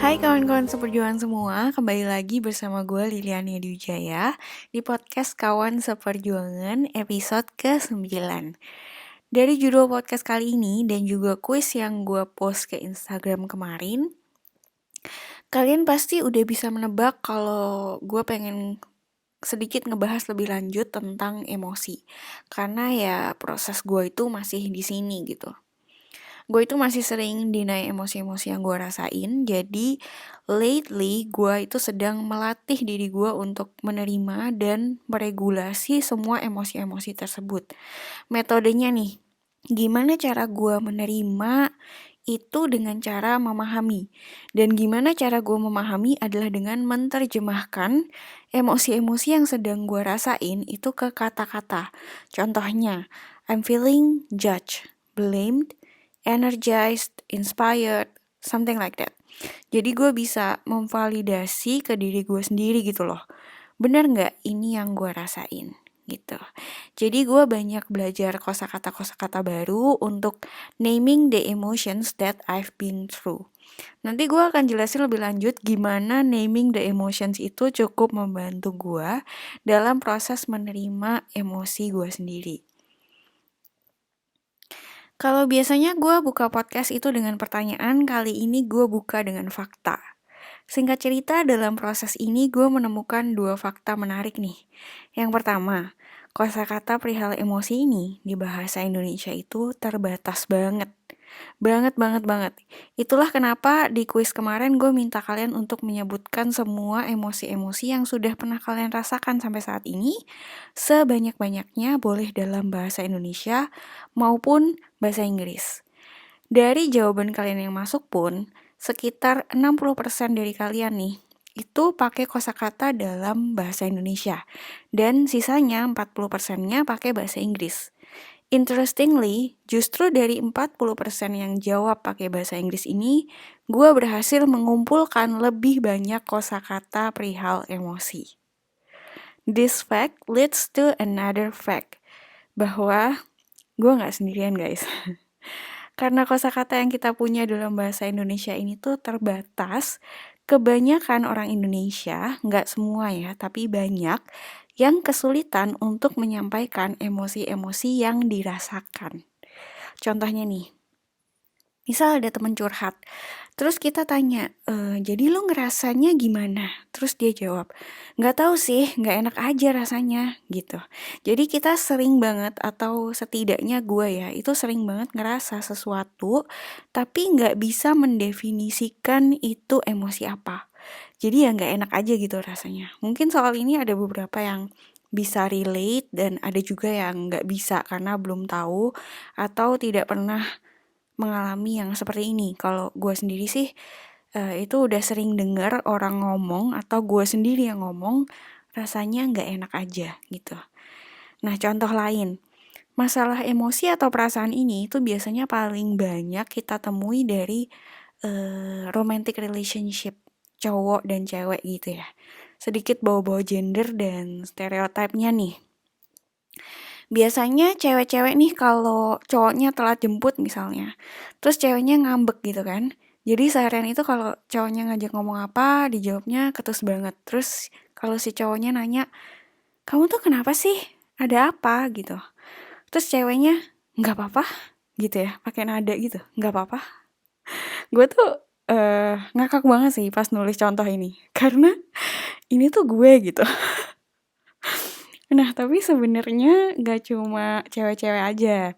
Hai kawan-kawan seperjuangan semua, kembali lagi bersama gue Liliana Wijaya di podcast Kawan Seperjuangan episode ke-9. Dari judul podcast kali ini dan juga kuis yang gue post ke Instagram kemarin, kalian pasti udah bisa menebak kalau gue pengen sedikit ngebahas lebih lanjut tentang emosi. Karena ya proses gue itu masih di sini gitu. Gue itu masih sering deny emosi-emosi yang gue rasain. Jadi lately gue itu sedang melatih diri gue untuk menerima dan meregulasi semua emosi-emosi tersebut. Metodenya nih, gimana cara gue menerima itu dengan cara memahami. Dan gimana cara gue memahami adalah dengan menerjemahkan emosi-emosi yang sedang gue rasain itu ke kata-kata. Contohnya, I'm feeling judged, blamed, energized, inspired, something like that. Jadi gue bisa memvalidasi ke diri gue sendiri gitu loh. Bener gak ini yang gue rasain? Gitu. Jadi gue banyak belajar kosakata baru untuk naming the emotions that I've been through. Nanti gue akan jelasin lebih lanjut gimana naming the emotions itu cukup membantu gue dalam proses menerima emosi gue sendiri. Kalau biasanya gue buka podcast itu dengan pertanyaan, kali ini gue buka dengan fakta. Singkat cerita, dalam proses ini gue menemukan 2 fakta menarik nih. Yang pertama, kosakata perihal emosi ini di bahasa Indonesia itu terbatas banget. Banget. Itulah kenapa di kuis kemarin gue minta kalian untuk menyebutkan semua emosi-emosi yang sudah pernah kalian rasakan sampai saat ini, sebanyak-banyaknya boleh dalam bahasa Indonesia maupun bahasa Inggris. Dari jawaban kalian yang masuk pun, sekitar 60% dari kalian nih, itu pakai kosakata dalam bahasa Indonesia. Dan sisanya 40%-nya pakai bahasa Inggris. Interestingly, justru dari 40% yang jawab pakai bahasa Inggris ini, gue berhasil mengumpulkan lebih banyak kosakata perihal emosi. This fact leads to another fact, bahwa gue gak sendirian guys. Karena kosakata yang kita punya dalam bahasa Indonesia ini tuh terbatas, kebanyakan orang Indonesia, nggak semua ya, tapi banyak yang kesulitan untuk menyampaikan emosi-emosi yang dirasakan. Contohnya nih, misal ada teman curhat, terus kita tanya, jadi lu ngerasanya gimana? Terus dia jawab, nggak tahu sih, nggak enak aja rasanya, gitu. Jadi kita sering banget, atau setidaknya gue ya, itu sering banget ngerasa sesuatu, tapi nggak bisa mendefinisikan itu emosi apa. Jadi ya nggak enak aja gitu rasanya. Mungkin soal ini ada beberapa yang bisa relate, dan ada juga yang nggak bisa karena belum tahu, atau tidak pernah mengalami yang seperti ini. Kalau gue sendiri sih itu udah sering dengar orang ngomong atau gue sendiri yang ngomong rasanya nggak enak aja gitu. Nah contoh lain, masalah emosi atau perasaan ini itu biasanya paling banyak kita temui dari romantic relationship cowok dan cewek gitu ya. Sedikit bawa-bawa gender dan stereotipnya nih. Biasanya cewek-cewek nih kalau cowoknya telat jemput misalnya, terus ceweknya ngambek gitu kan. Jadi seharian itu kalau cowoknya ngajak ngomong apa, dijawabnya ketus banget. Terus kalau si cowoknya nanya, kamu tuh kenapa sih? Ada apa? Gitu. Terus ceweknya, nggak apa-apa gitu ya, pakai nada gitu, nggak apa-apa. Gue tuh ngakak banget sih pas nulis contoh ini. Karena ini tuh gue gitu. Nah, tapi sebenarnya gak cuma cewek-cewek aja.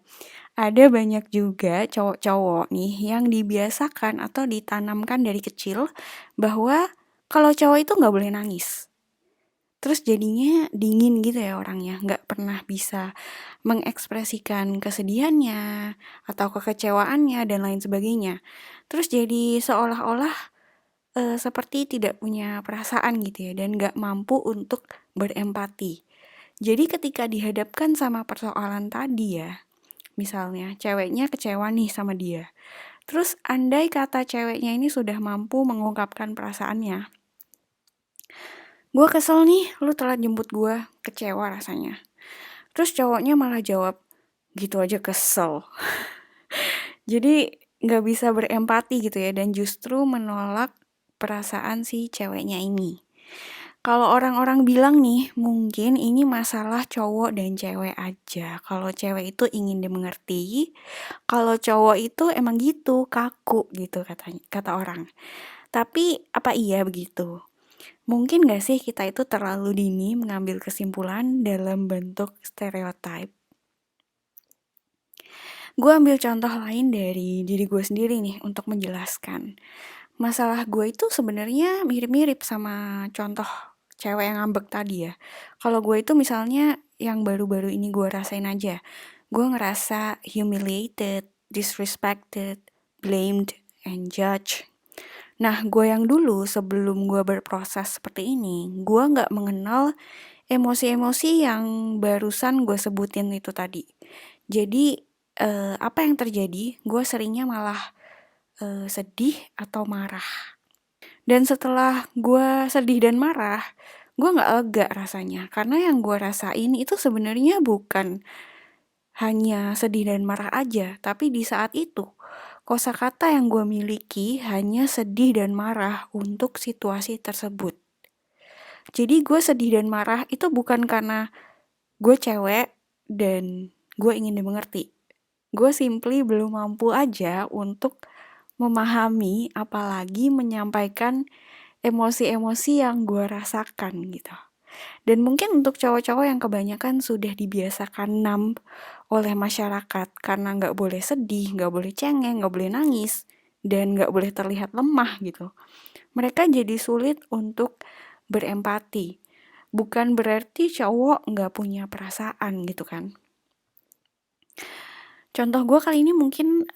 Ada banyak juga cowok-cowok nih yang dibiasakan atau ditanamkan dari kecil bahwa kalau cowok itu gak boleh nangis. Terus jadinya dingin gitu ya orangnya, gak pernah bisa mengekspresikan kesedihannya atau kekecewaannya dan lain sebagainya. Terus jadi seolah-olah seperti tidak punya perasaan gitu ya, dan gak mampu untuk berempati. Jadi ketika dihadapkan sama persoalan tadi ya, misalnya ceweknya kecewa nih sama dia. Terus andai kata ceweknya ini sudah mampu mengungkapkan perasaannya. Gue kesel nih, lu telat jemput gue, kecewa rasanya. Terus cowoknya malah jawab, gitu aja kesel. Jadi gak bisa berempati gitu ya, dan justru menolak perasaan si ceweknya ini. Kalau orang-orang bilang nih, mungkin ini masalah cowok dan cewek aja. Kalau cewek itu ingin dimengerti, kalau cowok itu emang gitu, kaku gitu kata orang. Tapi apa iya begitu? Mungkin gak sih kita itu terlalu dini mengambil kesimpulan dalam bentuk stereotype? Gue ambil contoh lain dari diri gue sendiri nih untuk menjelaskan. Masalah gue itu sebenarnya mirip-mirip sama contoh cewek yang ngambek tadi ya. Kalau gue itu misalnya yang baru-baru ini gue rasain aja. Gue ngerasa humiliated, disrespected, blamed, and judged. Nah, gue yang dulu sebelum gue berproses seperti ini, gue gak mengenal emosi-emosi yang barusan gue sebutin itu tadi. Jadi, apa yang terjadi? Gue seringnya malah sedih atau marah. Dan setelah gue sedih dan marah, gue gak lega rasanya. Karena yang gue rasain itu sebenarnya bukan hanya sedih dan marah aja. Tapi di saat itu, kosakata yang gue miliki hanya sedih dan marah untuk situasi tersebut. Jadi gue sedih dan marah itu bukan karena gue cewek dan gue ingin dimengerti. Gue simply belum mampu aja untuk memahami apalagi menyampaikan emosi-emosi yang gue rasakan gitu. Dan mungkin untuk cowok-cowok yang kebanyakan sudah dibiasakan numb oleh masyarakat karena gak boleh sedih, gak boleh cengeng, gak boleh nangis, dan gak boleh terlihat lemah gitu. Mereka jadi sulit untuk berempati. Bukan berarti cowok gak punya perasaan gitu kan. Contoh gue kali ini mungkin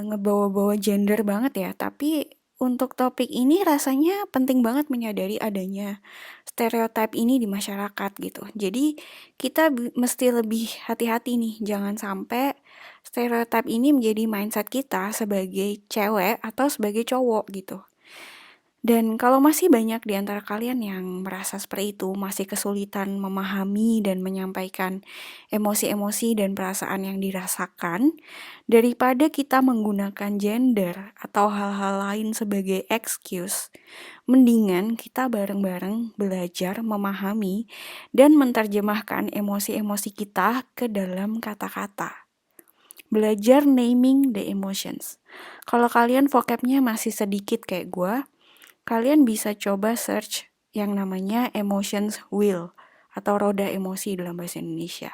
ngebawa-bawa gender banget ya, tapi untuk topik ini rasanya penting banget menyadari adanya stereotip ini di masyarakat gitu. Jadi kita mesti lebih hati-hati nih, jangan sampai stereotip ini menjadi mindset kita sebagai cewek atau sebagai cowok gitu. Dan kalau masih banyak di antara kalian yang merasa seperti itu, masih kesulitan memahami dan menyampaikan emosi-emosi dan perasaan yang dirasakan, daripada kita menggunakan gender atau hal-hal lain sebagai excuse, mendingan kita bareng-bareng belajar memahami dan menerjemahkan emosi-emosi kita ke dalam kata-kata. Belajar naming the emotions. Kalau kalian vocabnya masih sedikit kayak gue, kalian bisa coba search yang namanya emotions wheel atau roda emosi dalam bahasa Indonesia.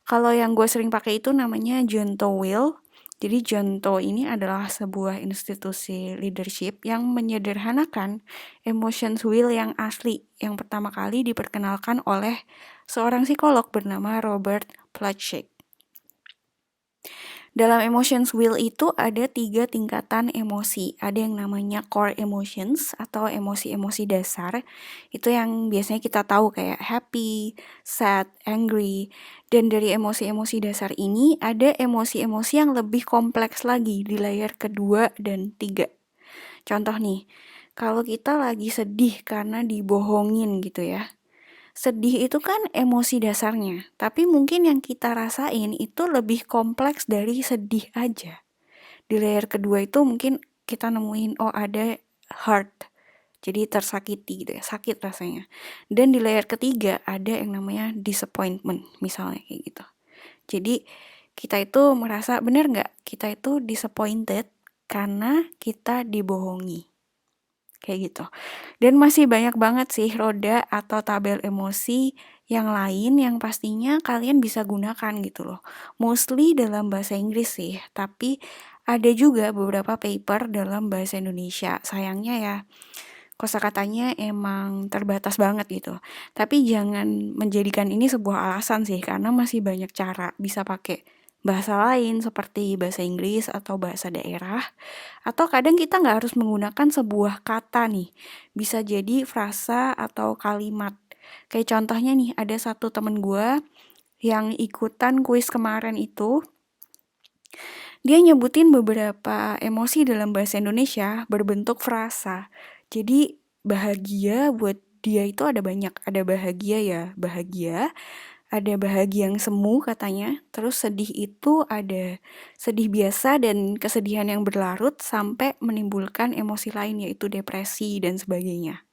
Kalau yang gue sering pakai itu namanya Junto Wheel. Jadi Junto ini adalah sebuah institusi leadership yang menyederhanakan emotions wheel yang asli yang pertama kali diperkenalkan oleh seorang psikolog bernama Robert Plutchik. Dalam emotions wheel itu ada 3 tingkatan emosi. Ada yang namanya core emotions atau emosi-emosi dasar. Itu yang biasanya kita tahu kayak happy, sad, angry. Dan dari emosi-emosi dasar ini ada emosi-emosi yang lebih kompleks lagi di layer kedua dan 3. Contoh nih, kalau kita lagi sedih karena dibohongin gitu ya. Sedih itu kan emosi dasarnya, tapi mungkin yang kita rasain itu lebih kompleks dari sedih aja. Di layer kedua itu mungkin kita nemuin ada hurt, jadi tersakiti gitu ya, sakit rasanya. Dan di layer ketiga ada yang namanya disappointment, misalnya kayak gitu. Jadi kita itu merasa benar nggak kita itu disappointed karena kita dibohongi. Kayak gitu. Dan masih banyak banget sih roda atau tabel emosi yang lain yang pastinya kalian bisa gunakan gitu loh. Mostly dalam bahasa Inggris sih, tapi ada juga beberapa paper dalam bahasa Indonesia. Sayangnya ya, kosakatanya emang terbatas banget gitu. Tapi jangan menjadikan ini sebuah alasan sih, karena masih banyak cara bisa pakai bahasa lain seperti bahasa Inggris atau bahasa daerah. Atau kadang kita nggak harus menggunakan sebuah kata nih. Bisa jadi frasa atau kalimat. Kayak contohnya nih, ada satu temen gue yang ikutan kuis kemarin itu. Dia nyebutin beberapa emosi dalam bahasa Indonesia berbentuk frasa. Jadi bahagia buat dia itu ada banyak. Ada bahagia ya bahagia. Ada bahagia yang semu katanya, terus sedih itu ada sedih biasa dan kesedihan yang berlarut sampai menimbulkan emosi lain yaitu depresi dan sebagainya.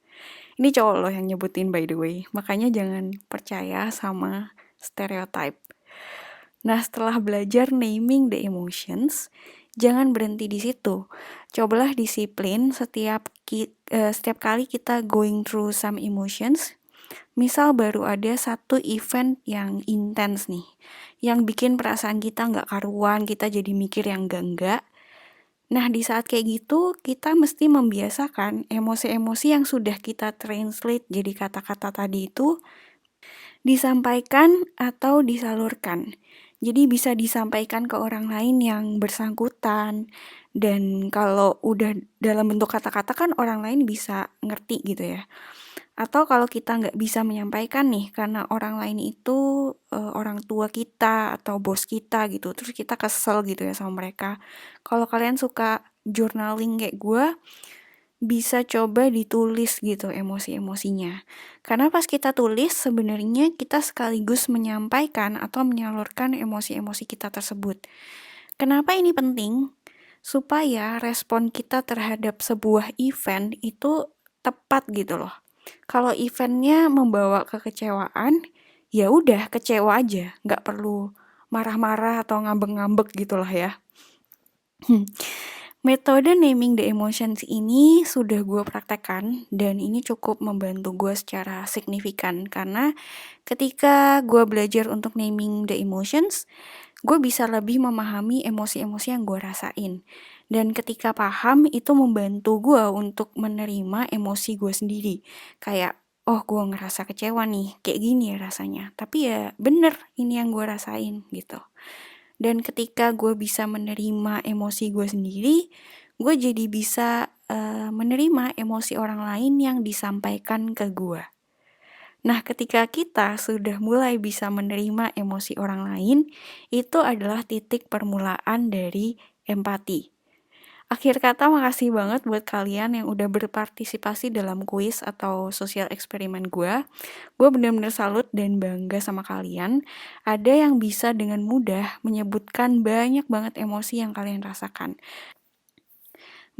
Ini cowok loh yang nyebutin by the way, makanya jangan percaya sama stereotype. Nah, setelah belajar naming the emotions, jangan berhenti di situ. Cobalah disiplin setiap kali kita going through some emotions. Misal baru ada satu event yang intens nih, yang bikin perasaan kita nggak karuan, kita jadi mikir yang enggak-enggak. Nah, di saat kayak gitu, kita mesti membiasakan emosi-emosi yang sudah kita translate jadi kata-kata tadi itu disampaikan atau disalurkan. Jadi bisa disampaikan ke orang lain yang bersangkutan. Dan kalau udah dalam bentuk kata-kata kan orang lain bisa ngerti gitu ya. Atau kalau kita nggak bisa menyampaikan nih karena orang lain itu orang tua kita atau bos kita gitu. Terus kita kesel gitu ya sama mereka. Kalau kalian suka journaling kayak gue, bisa coba ditulis gitu emosi-emosinya. Karena pas kita tulis sebenarnya kita sekaligus menyampaikan atau menyalurkan emosi-emosi kita tersebut. Kenapa ini penting? Supaya respon kita terhadap sebuah event itu tepat gitu loh. Kalau eventnya membawa kekecewaan, ya udah kecewa aja, nggak perlu marah-marah atau ngambek-ngambek gitulah ya. Metode naming the emotions ini sudah gue praktekkan dan ini cukup membantu gue secara signifikan karena ketika gue belajar untuk naming the emotions, gue bisa lebih memahami emosi-emosi yang gue rasain. Dan ketika paham, itu membantu gue untuk menerima emosi gue sendiri. Kayak, oh gue ngerasa kecewa nih, kayak gini ya rasanya. Tapi ya bener, ini yang gue rasain gitu. Dan ketika gue bisa menerima emosi gue sendiri, gue jadi bisa menerima emosi orang lain yang disampaikan ke gue. Nah, ketika kita sudah mulai bisa menerima emosi orang lain, itu adalah titik permulaan dari empati. Akhir kata, makasih banget buat kalian yang udah berpartisipasi dalam kuis atau sosial eksperimen gue. Gue bener-bener salut dan bangga sama kalian. Ada yang bisa dengan mudah menyebutkan banyak banget emosi yang kalian rasakan.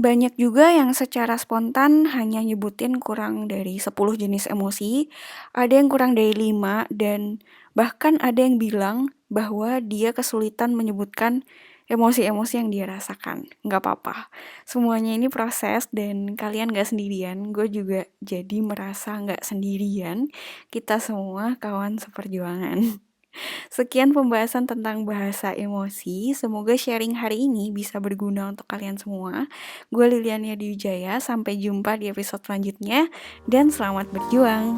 Banyak juga yang secara spontan hanya nyebutin kurang dari 10 jenis emosi, ada yang kurang dari 5, dan bahkan ada yang bilang bahwa dia kesulitan menyebutkan emosi-emosi yang dia rasakan. Nggak apa-apa, semuanya ini proses dan kalian nggak sendirian, gue juga jadi merasa nggak sendirian, kita semua kawan seperjuangan. Sekian pembahasan tentang bahasa emosi. Semoga sharing hari ini bisa berguna untuk kalian semua. Gue Liliana Diwijaya, sampai jumpa di episode selanjutnya dan selamat berjuang.